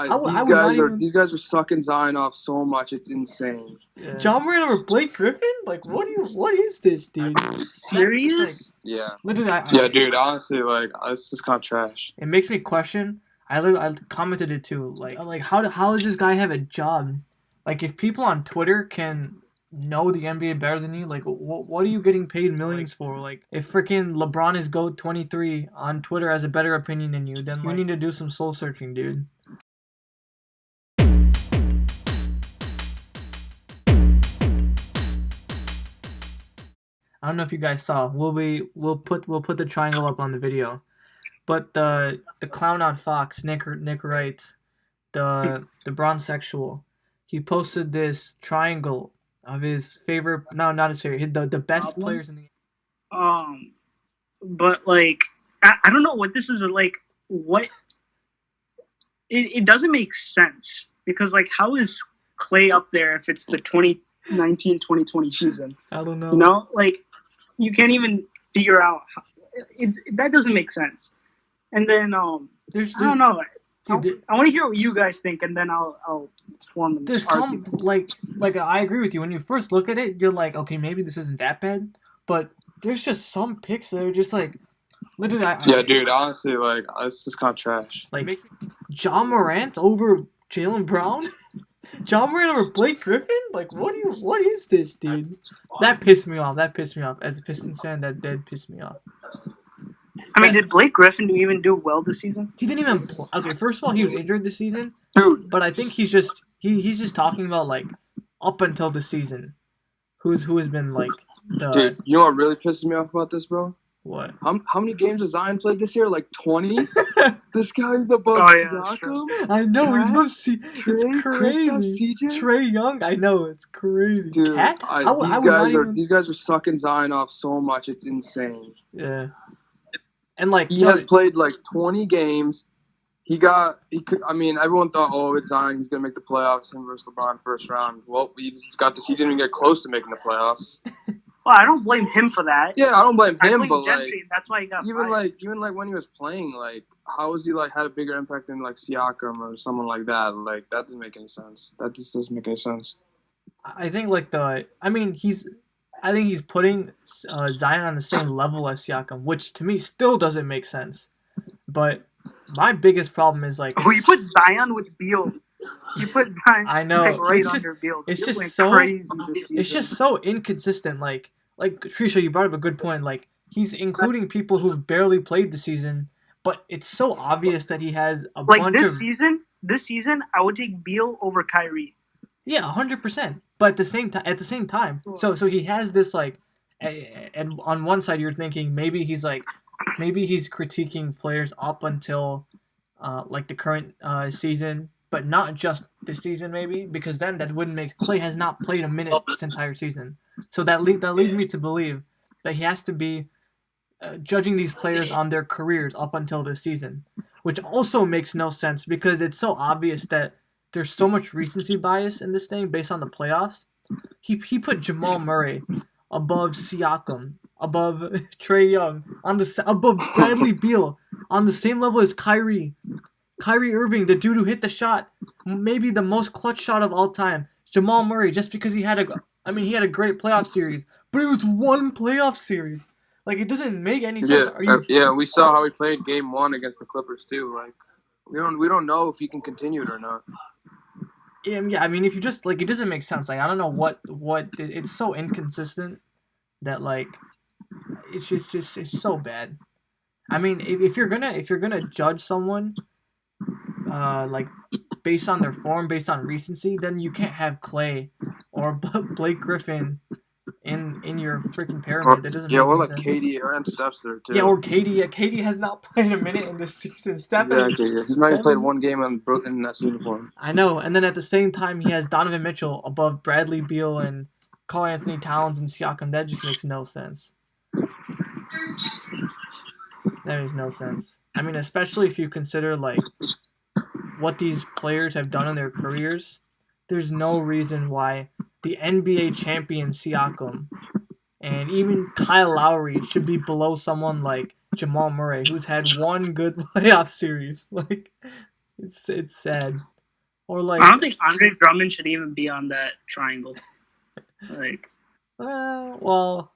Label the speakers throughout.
Speaker 1: These
Speaker 2: I would not
Speaker 1: guys are
Speaker 2: even.
Speaker 1: these guys are sucking Zion off so much. It's insane.
Speaker 2: Yeah. John Moran over Blake Griffin? Like, what is this, dude?
Speaker 3: Are you serious?
Speaker 1: Yeah.
Speaker 2: Literally,
Speaker 1: Yeah, dude. Honestly, like, this is kind of trash.
Speaker 2: It makes me question. I commented it too. Like how does this guy have a job? Like, if people on Twitter can know the NBA better than you, like, what are you getting paid millions for? Like, if freaking LeBron is GOAT 23 on Twitter has a better opinion than you, then you need to do some soul searching, dude. I don't know if you guys saw. We'll put the triangle up on the video. But the clown on Fox, Nick Wright, the bronzesexual, he posted this triangle of his favorite. No, not his favorite. The best players in the.
Speaker 3: But like, I don't know what this is like. What it doesn't make sense because like, how is Clay up there if it's the 2019-2020 season?
Speaker 2: I don't know.
Speaker 3: You know, like, you can't even figure out that doesn't make sense. And then I don't know. Dude, I want to hear what you guys think, and then I'll form an
Speaker 2: There's
Speaker 3: argument.
Speaker 2: some like I agree with you. When you first look at it, you're like, okay, maybe this isn't that bad. But there's just some picks that are just like, literally.
Speaker 1: Yeah, dude. Honestly, like, this is kind of trash.
Speaker 2: Like, John Morant over Jaylen Brown. John Moran over Blake Griffin? Like, what is this, dude? That pissed me off. As a Pistons fan, that did piss me off.
Speaker 3: I mean, did Blake Griffin even do well this season?
Speaker 2: He didn't even play. Okay, first of all, he was injured this season.
Speaker 1: Dude.
Speaker 2: But I think he's just talking about, like, up until the season. Who has been, like, the...
Speaker 1: Dude, you know what really pisses me off about this, bro?
Speaker 2: What?
Speaker 1: How many games has Zion played this year? Like 20? This guy's above Siakam?
Speaker 2: I know, he's above it's crazy. Trae Young? I know, it's crazy.
Speaker 1: Dude,
Speaker 2: Cat?
Speaker 1: these guys are sucking Zion off so much, it's insane.
Speaker 2: Yeah. And like
Speaker 1: he has played like 20 games. Everyone thought, oh, it's Zion, he's gonna make the playoffs, him versus LeBron first round. Well, he didn't even get close to making the playoffs.
Speaker 3: Well, I don't blame him for that.
Speaker 1: Yeah, I don't blame him, but
Speaker 3: Gentry, like, that's why he got
Speaker 1: even
Speaker 3: fired.
Speaker 1: even when he was playing, like, how has he like had a bigger impact than like Siakam or someone like that? Like, that doesn't make any sense. That just doesn't make any sense.
Speaker 2: I think he's putting Zion on the same level as Siakam, which to me still doesn't make sense. But my biggest problem is like,
Speaker 3: you put Zion with Beal. You put Zion.
Speaker 2: I know.
Speaker 3: Under Beal.
Speaker 2: It's
Speaker 3: Beal
Speaker 2: just so
Speaker 3: crazy this season.
Speaker 2: It's just so inconsistent. Like Trisha, you brought up a good point. Like, he's including people who've barely played the season, but it's so obvious that he has a bunch
Speaker 3: of This season, I would take Beal over Kyrie.
Speaker 2: Yeah, 100%. But at the same time, so he has this like, and on one side you're thinking maybe he's critiquing players up until like the current season, but not just this season maybe, because then that wouldn't make Clay has not played a minute this entire season. So that leads me to believe that he has to be judging these players on their careers up until this season, which also makes no sense because it's so obvious that there's so much recency bias in this thing based on the playoffs. He put Jamal Murray above Siakam, above Trae Young, above Bradley Beal, on the same level as Kyrie Irving, the dude who hit the shot, maybe the most clutch shot of all time. Jamal Murray, just because he had a great playoff series, but it was one playoff series. Like, it doesn't make any sense.
Speaker 1: Yeah, we saw how he played Game 1 against the Clippers too. Like, we don't know if he can continue it or not.
Speaker 2: Yeah, I mean, if you just like, it doesn't make sense. Like, I don't know what it's so inconsistent that like, it's so bad. I mean, if you're gonna judge someone, like based on their form, based on recency, then you can't have Clay or Blake Griffin in your freaking pyramid. That doesn't.
Speaker 1: Yeah,
Speaker 2: make
Speaker 1: or like
Speaker 2: sense.
Speaker 1: KD or Steph's there too.
Speaker 2: Yeah, or KD. Yeah, KD has not played a minute in this season. Steph
Speaker 1: exactly. He's not even played one game in that uniform.
Speaker 2: I know, and then at the same time, he has Donovan Mitchell above Bradley Beal and Karl Anthony Towns and Siakam. That just makes no sense. That makes no sense. I mean, especially if you consider like what these players have done in their careers. There's no reason why the NBA champion Siakam and even Kyle Lowry should be below someone like Jamal Murray, who's had one good playoff series. Like, It's sad. Or
Speaker 3: I
Speaker 2: like,
Speaker 3: don't think Andre Drummond should even be on that triangle. Like,
Speaker 2: well,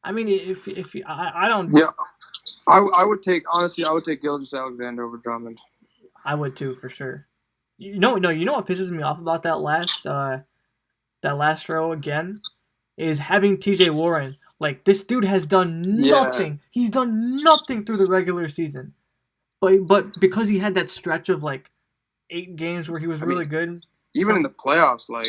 Speaker 2: I mean, if you, I don't,
Speaker 1: Yeah, I would take Gilgeous-Alexander over Drummond.
Speaker 2: I would too for sure. You know, no, you know what pisses me off about that last row again is having T.J. Warren. Like this dude has done nothing. He's done nothing through the regular season, but because he had that stretch of like 8 games where he was really good.
Speaker 1: Even in the playoffs, like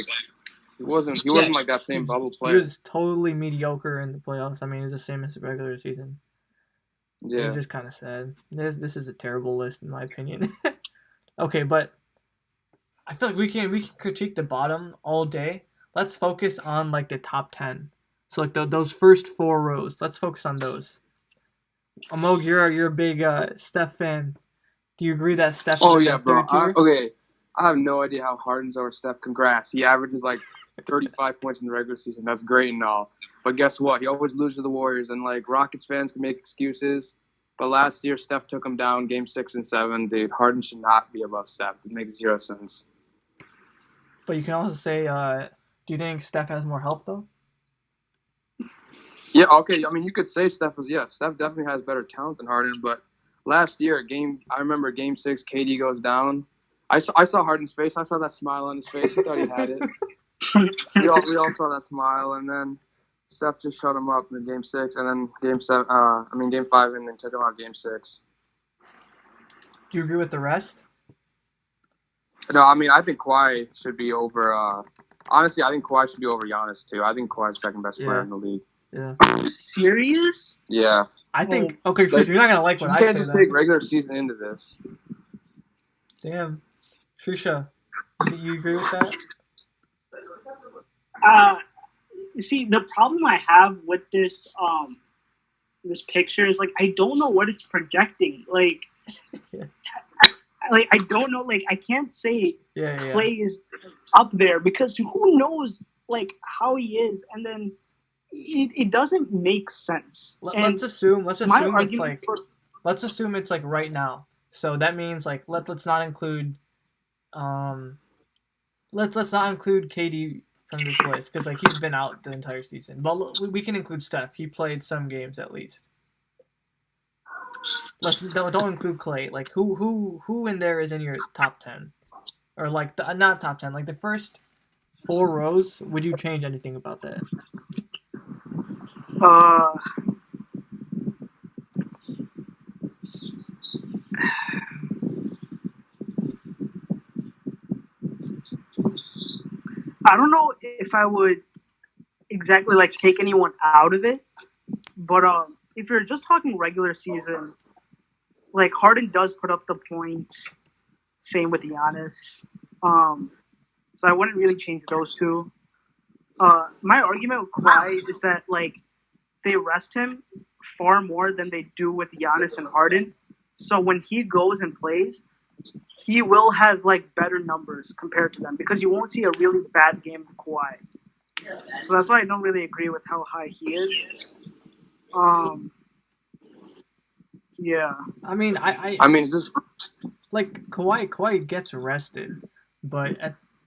Speaker 1: he wasn't like that same bubble player.
Speaker 2: He was totally mediocre in the playoffs. I mean, it was the same as the regular season.
Speaker 1: Yeah,
Speaker 2: it's just kind of sad. This is a terrible list in my opinion. Okay, but I feel like we can critique the bottom all day. Let's focus on like the top 10. So like those first 4 rows. Let's focus on those. Amog, you're a big Steph fan. Do you agree that Steph?
Speaker 1: Oh
Speaker 2: is
Speaker 1: yeah, bro.
Speaker 2: third tier?
Speaker 1: Okay, I have no idea how Harden's over Steph. Congrats. He averages like 35 points in the regular season. That's great and all. But guess what? He always loses to the Warriors. And like Rockets fans can make excuses. But last year, Steph took him down game 6 and 7. Dude, Harden should not be above Steph. It makes 0 sense.
Speaker 2: But you can also say, do you think Steph has more help though?
Speaker 1: Yeah, okay. I mean, you could say Steph definitely has better talent than Harden. But last year, I remember game 6, KD goes down. I saw Harden's face. I saw that smile on his face. He thought he had it. we all saw that smile, and then Steph just shut him up in game 6, and then game 5, and then took him out game 6.
Speaker 2: Do you agree with the rest?
Speaker 1: No, I mean I think Kawhi should be over. Honestly, I think Kawhi should be over Giannis too. I think Kawhi's second best player in the league.
Speaker 2: Yeah.
Speaker 3: Are you serious?
Speaker 1: Yeah.
Speaker 2: I think okay, Chris, you're not gonna like what I say.
Speaker 1: You can't just take regular season into this.
Speaker 2: Damn, Shusha, do you agree with that?
Speaker 3: See, the problem I have with this this picture is like I don't know what it's projecting. Like,
Speaker 2: Yeah.
Speaker 3: like I don't know. Like I can't say
Speaker 2: Yeah.
Speaker 3: Clay is up there because who knows like how he is, and then it doesn't make sense.
Speaker 2: Let's assume it's like right now. So that means like let's not include let's not include KD from this list because like he's been out the entire season. But we can include Steph. He played some games at least. Don't include Clay. Like who in there is in your top 10, or like not top 10, like the first 4 rows? Would you change anything about that?
Speaker 3: I don't know if I would exactly like take anyone out of it, but if you're just talking regular season, like Harden does put up the points. Same with Giannis. So I wouldn't really change those two. My argument with Kawhi is that like they rest him far more than they do with Giannis and Harden. So when he goes and plays, he will have like better numbers compared to them because you won't see a really bad game of Kawhi. So that's why I don't really agree with how high he is. Yeah.
Speaker 2: I mean,
Speaker 1: I mean, is this
Speaker 2: like Kawhi gets arrested, but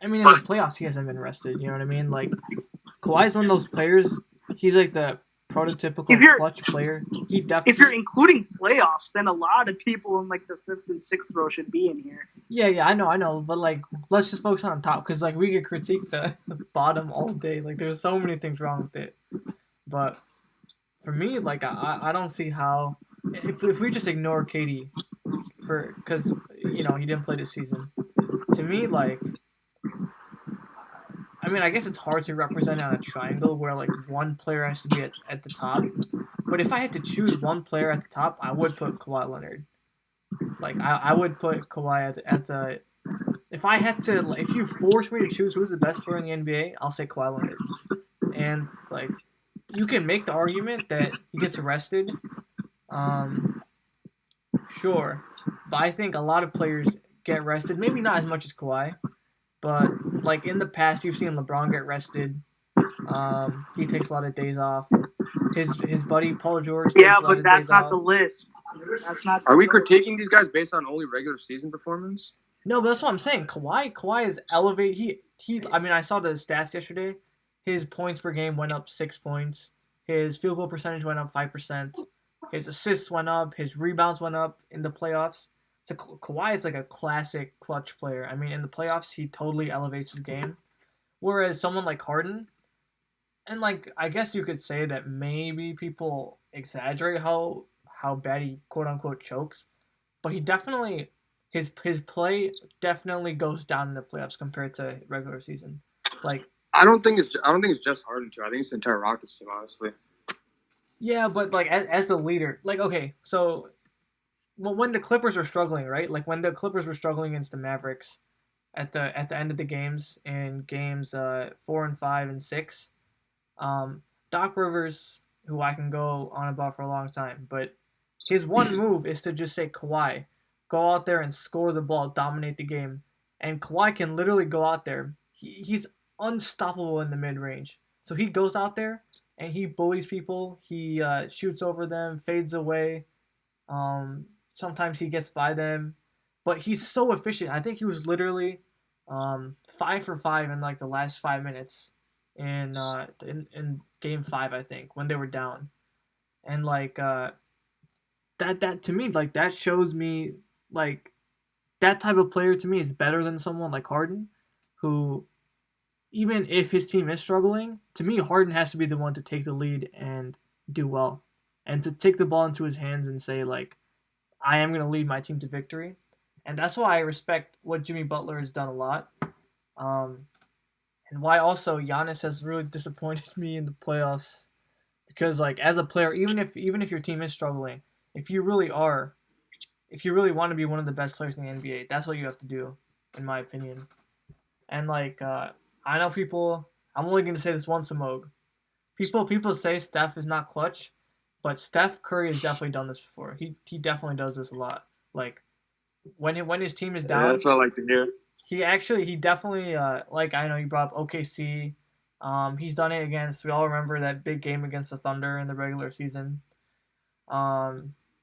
Speaker 2: in the playoffs he hasn't been arrested. You know what I mean? Like Kawhi's one of those players. He's like the prototypical clutch player. He definitely.
Speaker 3: If you're including playoffs, then a lot of people in like the 5th and 6th row should be in here.
Speaker 2: Yeah, I know, but like let's just focus on top because like we could critique the bottom all day. Like there's so many things wrong with it, but for me, like I don't see how if we just ignore KD because he didn't play this season. To me, like. I mean, I guess it's hard to represent on a triangle where like one player has to be at the top. But if I had to choose one player at the top, I would put Kawhi Leonard. Like I would put Kawhi at the. If I had to, like, if you force me to choose who's the best player in the NBA, I'll say Kawhi Leonard. And like, you can make the argument that he gets arrested. Sure, but I think a lot of players get arrested. Maybe not as much as Kawhi. But like in the past, you've seen LeBron get rested. He takes a lot of days off. His buddy Paul George.
Speaker 3: Yeah, but that's not the list. That's not.
Speaker 1: Are we critiquing these guys based on only regular season performance?
Speaker 2: No, but that's what I'm saying. Kawhi is elevated. He. I mean, I saw the stats yesterday. His points per game went up 6 points. His field goal percentage went up 5%. His assists went up. His rebounds went up in the playoffs. So Kawhi is like a classic clutch player. I mean, in the playoffs, he totally elevates his game. Whereas someone like Harden, and like I guess you could say that maybe people exaggerate how bad he quote unquote chokes, but he definitely his play definitely goes down in the playoffs compared to regular season. Like
Speaker 1: I don't think it's just Harden too. I think it's the entire Rockets team, honestly.
Speaker 2: yeah, but like as the leader, like okay, so when the Clippers were struggling, right? Like when the Clippers were struggling against the Mavericks at the end of the games in games 4 and 5 and 6, Doc Rivers, who I can go on about for a long time, but his one move is to just say Kawhi, go out there and score the ball, dominate the game, and Kawhi can literally go out there. He's unstoppable in the mid range. So he goes out there and he bullies people. He shoots over them, fades away. Sometimes he gets by them, but he's so efficient. I think he was literally 5 for 5 in like the last 5 minutes in game 5, I think, when they were down, and like that to me, like that shows me like that type of player to me is better than someone like Harden, who even if his team is struggling, to me Harden has to be the one to take the lead and do well, and to take the ball into his hands and say like, I am going to lead my team to victory. And that's why I respect what Jimmy Butler has done a lot. And why also Giannis has really disappointed me in the playoffs. Because like as a player, even if your team is struggling, if you really want to be one of the best players in the NBA, that's what you have to do, in my opinion. And like I know people, I'm only going to say this once, Samog. People say Steph is not clutch, but Steph Curry has definitely done this before. He definitely does this a lot. Like when his team is down,
Speaker 1: Yeah, that's what I like to hear.
Speaker 2: He definitely like I know you brought up OKC. He's done it against. We all remember that big game against the Thunder in the regular season.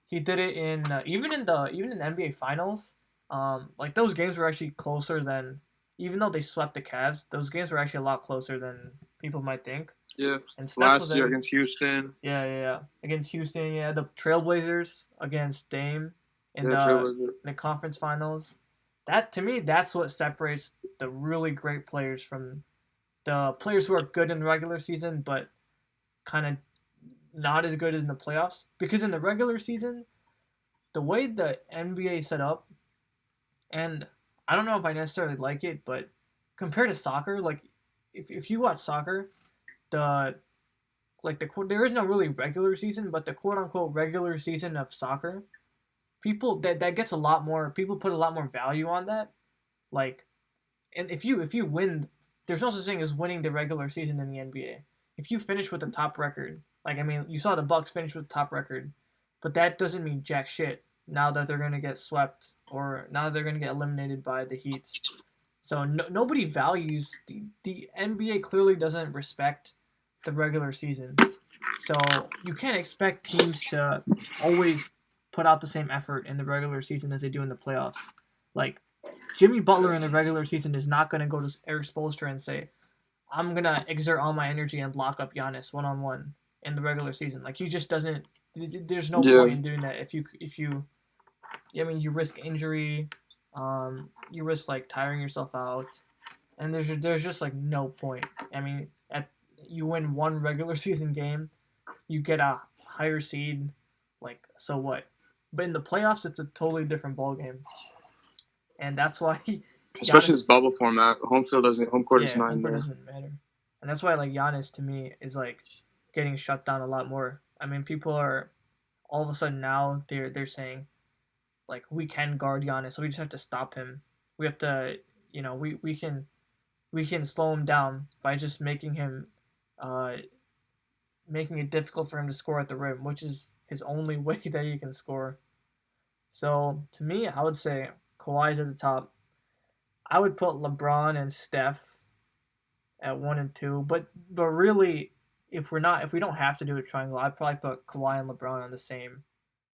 Speaker 2: He did it in even in the NBA Finals. Like those games were actually closer than, even though they swept the Cavs, those games were actually a lot closer than people might think.
Speaker 1: Yeah.
Speaker 2: And Steph
Speaker 1: last year against Houston.
Speaker 2: Yeah. Against Houston, yeah. The Trailblazers against Dame in the conference finals. That to me, that's what separates the really great players from the players who are good in the regular season, but kind of not as good as in the playoffs. Because in the regular season, the way the NBA is set up, and I don't know if I necessarily like it, but compared to soccer, like if you watch soccer, there is no really regular season, but the quote unquote regular season of soccer, people that gets a lot more, people put a lot more value on that. Like, and if you win, there's no such thing as winning the regular season in the NBA. If you finish with the top record, like I mean, you saw the Bucks finish with the top record, but that doesn't mean jack shit now that they're gonna get swept or now that they're gonna get eliminated by the Heat. So nobody values the NBA clearly doesn't respect the regular season. So you can't expect teams to always put out the same effort in the regular season as they do in the playoffs. Like Jimmy Butler in the regular season is not going to go to Eric Spoelstra and say, I'm going to exert all my energy and lock up Giannis one-on-one in the regular season. Like he just doesn't, there's no point in doing that. If you you risk injury, you risk like tiring yourself out, and there's just like no point. I mean, you win one regular season game, you get a higher seed, like so what? But in the playoffs, it's a totally different ball game, and that's why.
Speaker 1: Especially this bubble format, home court doesn't
Speaker 2: matter, and that's why like Giannis to me is like getting shut down a lot more. I mean, people are all of a sudden now they're saying like we can guard Giannis, so we just have to stop him. We have to, we can slow him down by just making it difficult for him to score at the rim, which is his only way that he can score. So to me, I would say Kawhi's at the top. I would put LeBron and Steph at 1 and 2, but really, if we don't have to do a triangle, I'd probably put Kawhi and LeBron on the same